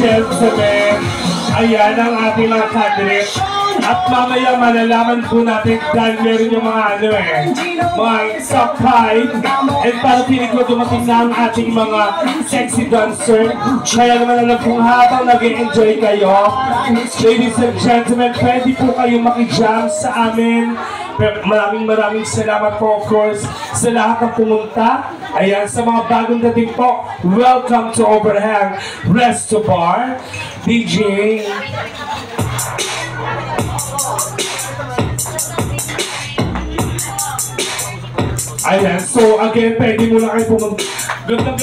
gentlemen, ayan ang ating mga candidates. At mamaya malalaman po natin dahil meron yung mga mga supply. And para pinig ko dumating na ang ating mga sexy dancer. Kaya naman alam kung habang nag-enjoy kayo, ladies and gentlemen, pwede po kayo makijam sa amin. Maraming salamat po, of course, sa lahat ng pumunta. Ayan, sa mga bagong dating po, welcome to Overhang Resto Bar. DJ. Ayan, so again, pwede mo lang kayo pumunta. Ganda.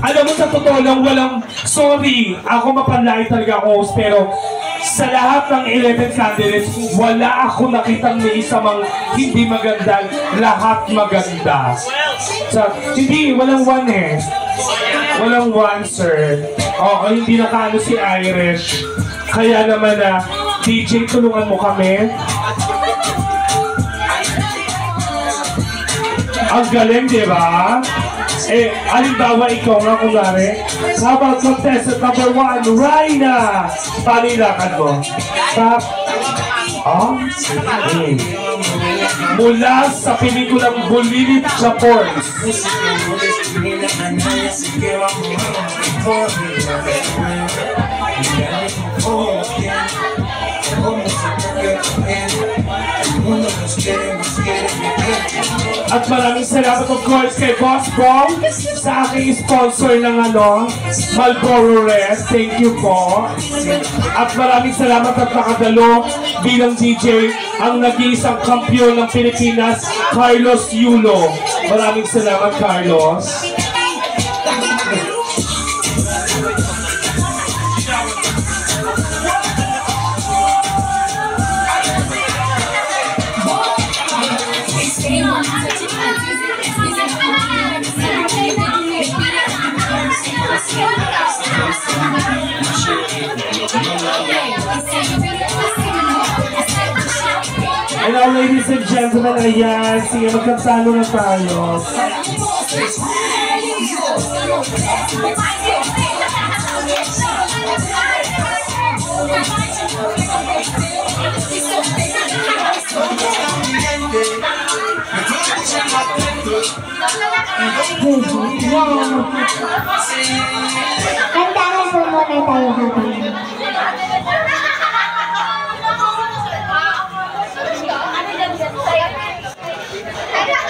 Alam mo, sa totoo lang, sorry, ako mapanlait talaga ako host, pero sa lahat ng 11 candidates, wala ako nakitang may isang hindi maganda, lahat maganda. So, walang one Walang one, sir. Oo, hindi nakaano si Irish. Kaya naman DJ, tulungan mo kami. Ang galing, di ba? Halimbawa, ikaw nga, kunwari. How about contestant number 1, Raina? Paano ilakad mo? Mula sa pelikulang Bulilit Japon. At maraming salamat, of course, kay Boss Bong sa aking sponsor ng Marlboro Rest. Thank you po. At maraming salamat at nakadalo bilang DJ ang nag-iisang kampiyon ng Pilipinas, Carlos Yulo. Maraming salamat, Carlos. And now, ladies and gentlemen, ayan, sige, magkansalo na tayo. Kantahan po muna tayo habang.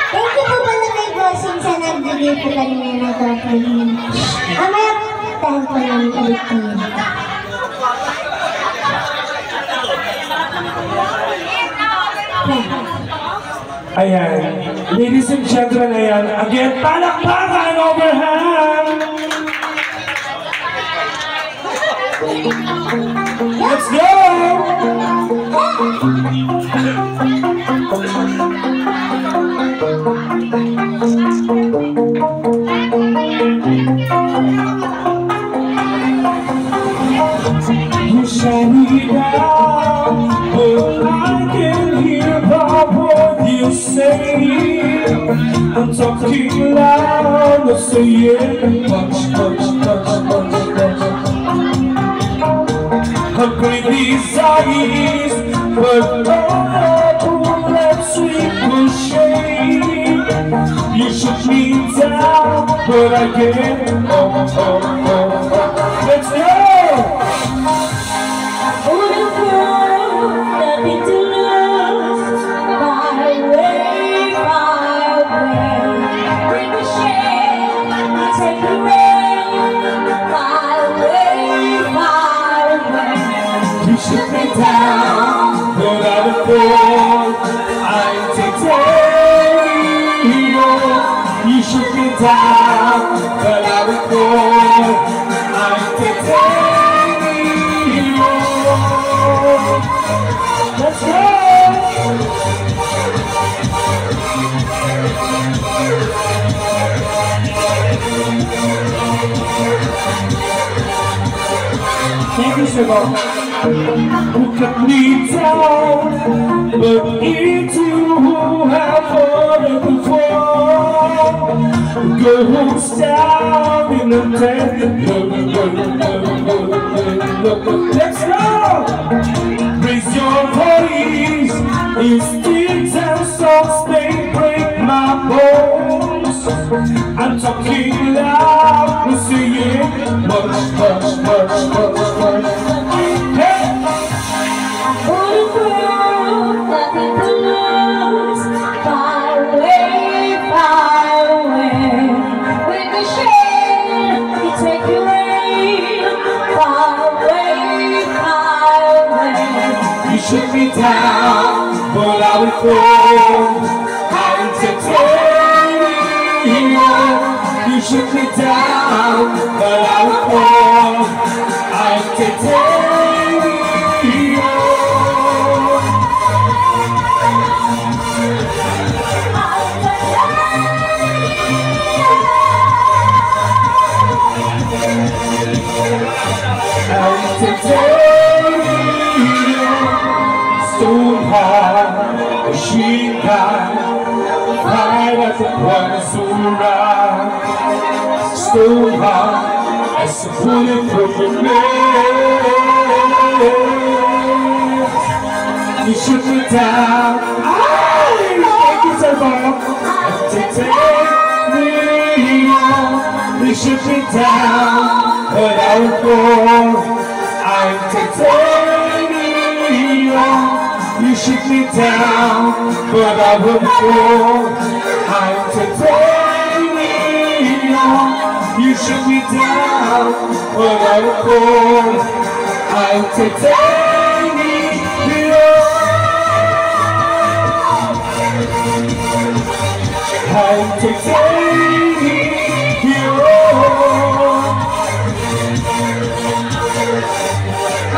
Thank you po pala kay Bossing sa nagbigay po kanina na girlfriend. Mamaya tahan po namin ulit niya. Ayan, ladies and gentlemen, ayan, again, palakpakan, Overhang! Let's go! You shut me down, but I can hear what you say. I'm talking loud, I'm saying punch. Her pretty eyes, but all that sweet will shade. You shoot me down, but I can't. Let's go! You should be down, but I would go. I'm titanium. Let's go. Thank you so much. who cut me down, but it's you who have fallen before. Goes down in the dead. Let's go! Raise your voice. Instincts and songs may break my bones. I'm talking loud, we're singing much. Hey! For the world, nothing to lose. Far away, far away. With the shade, you take you away. Far away, far away. You shoot me down, but I will fall. I'm titanium. You shoot me down, but I will fall. I'm titanium. I'm titanium. Stone hard, machine gun, fire as a Panasura. Stone hard as a bullet from the nails. You shoot me down. Thank you so much. I'm titanium. You shoot me down, but I will fall. I'm titanium. You shoot me down, but I will fall. I'm titanium. You shoot me down, but I will fall. I'm titanium. I'm titanium.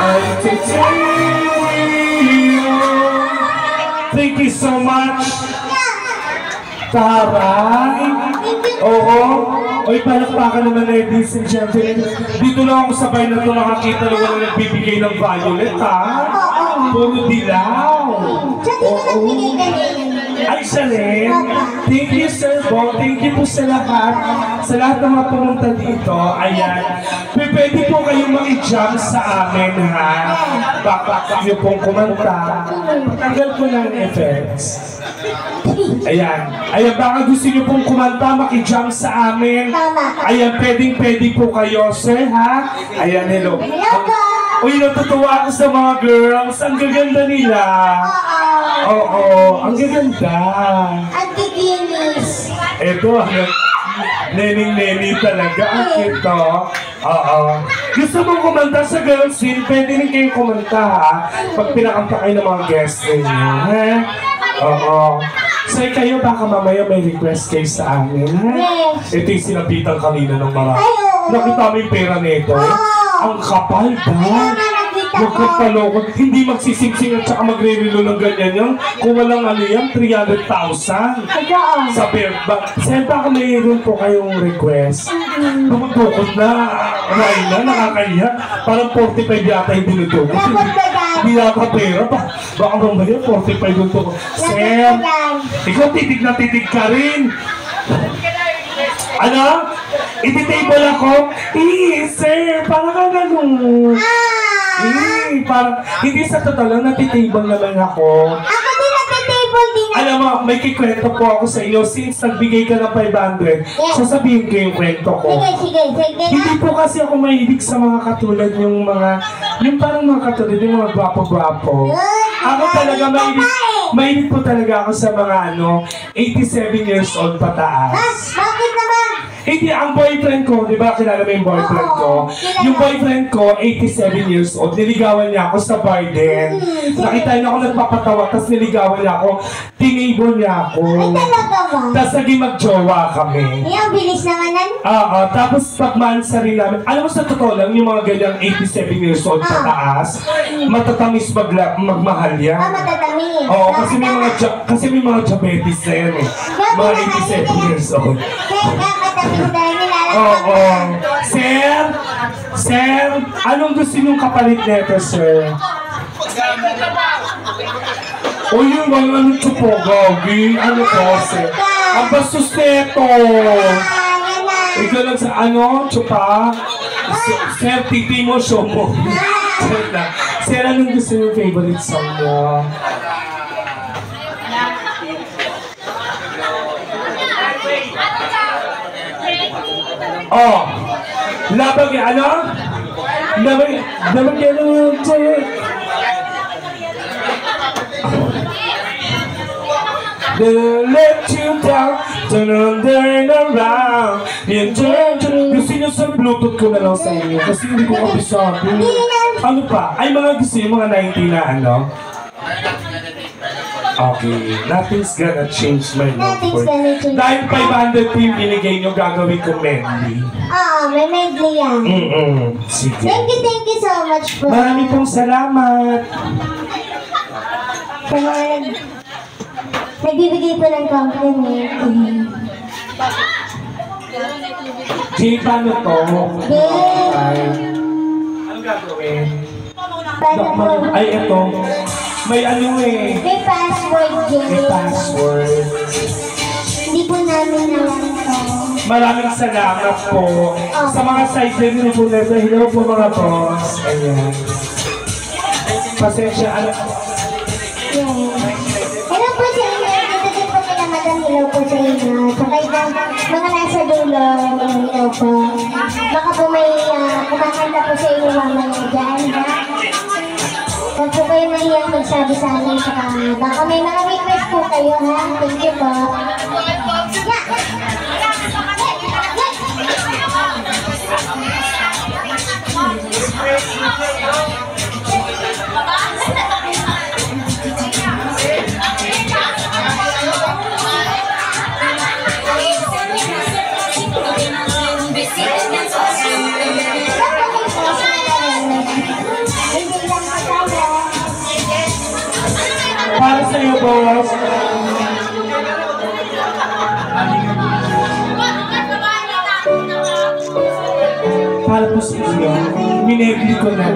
I'm titanium. Thank you so much. Taray. Oo. Oy, palakpakan naman, ladies and gentlemen. Dito lang ako sabay na ito nakakita na wala nagbibigay ng violet, ha? Puro dilaw. Oo. Ay, siya rin. Thank you, Sir Bo. Thank you po sa lahat. Sa lahat ng mga pumunta dito. Ayan. Pwede po kayong maki-jump sa amin, ha? Baka kayo pong kumanta. Tanggal ko ng effects. Ayan. Ayan, baka gusto nyo pong kumanta, maki-jump sa amin. Ayan, pwedeng-pwede po kayo, sir, ha? Ayan, hello. Uy, natutuwa ako sa mga girls. Ang gaganda nila. Oo, ang gaganda. Ang giginis. Eto, nening-neni talaga. Ang cute, no? Oo. Gusto mong kumanta sa girls scene, pwede rin kayo kumanta, ha? Pag pinakanta kayo ng mga guests ninyo, ha? Oo. So, kayo baka mamaya may request kayo sa amin, ha? Yes. Ito yung sinabitan kanina ng marami. Ay, oo. Nakita mo yung pera nito? Ang kapal ba? Kaya nga nakita ko. Magkapalokot. Hindi magsisingsing at saka magre-relo ng ganyan yan. Kung walang ano yan, 300,000. Ayun. Sa bear bag. Saan baka mayroon po kayong request? Pumabukod na. Raina, nakakaya. Parang 45 yata yung dinudukot. Hindi yata pera. Baka mamaya 45 yung tukot. Sir, ikaw titig na titig ka rin. Ano? Iti-table ako? Sir, parang ka ganun. Parang, hindi sa totoo lang, natitable naman ako. Ako din nagtitable din. Alam mo, may kikwento po ako sa iyo. Since nagbigay ka ng 500, sasabihin ko yung kwento ko. Sige. Hindi po kasi ako mahilig sa mga katulad yung mga, yung parang mga katulad yung mga gwapo-gwapo. Ako talaga mahilig po talaga ako sa mga 87 years old pataas. Bakit naman? Hindi, ang boyfriend ko, di ba kilala mo yung boyfriend ko? Yung boyfriend ko, 87 years old, niligawan niya ako sa garden. Nakita niya ako nagpapatawa, tapos niligawan niya ako, tinable niya ako. Ay, talaga ba? Tapos naging magjowa kami. Ang bilis naman nan. Tapos pagmansa rin namin, alam mo sa totoo lang, yung mga ganyang 87 years old pataas, matatamis magmahal yan. Matatamis. Oo, kasi may mga diabetes na yan eh. Mga 87 years old. Kaya matatamis dahil nilalagay. Oo. Sir, Sir, anong gusto niyong kapalit nito, sir? O yung mga ano ito po, Gogi? Ano po, sir? Ang bastos nito! Ikaw lang sa ano, chupa? Sir, titi mo, show mo. Sir, anong gusto niyong favorite song mo? Oh, labag ano? Labag ano? Let you down, turn around, gusto nyo sa Bluetooth ko na lang sa inyo kasi hindi ko kabisado. Ano pa? Ay mga gusto nyo, mga 90 na ano? Okay, nothing's gonna change my love for you. Dahil 500 yung binigay nyo, gagawin ko medley. Oo, may medley yan. Sige. Thank you so much po. Marami pong salamat. Sa mga nagbibigay po ng compliment. Jay, paano to? Yay! Anong gagawin? Paano po? Ay, eto. May ano eh. May password, Jay. May password. Hindi po namin alam ito. Maraming salamat po. Sa mga side din po nito. Hello po mga boss. Ayan. Pasensya. Hello po sa inyo. Dito din po kila Madam. Hello po sa inyo. Sa kayo mga nasa dulo. Hello po. Baka po may kumakanta po sa inyo mamaya dyan. Huwag po kayo mahiyang magsabi sa amin. Baka may mga request po kayo ha. Thank you po. Para sa iyo, boss. Para po sa iyo, minegli ko na.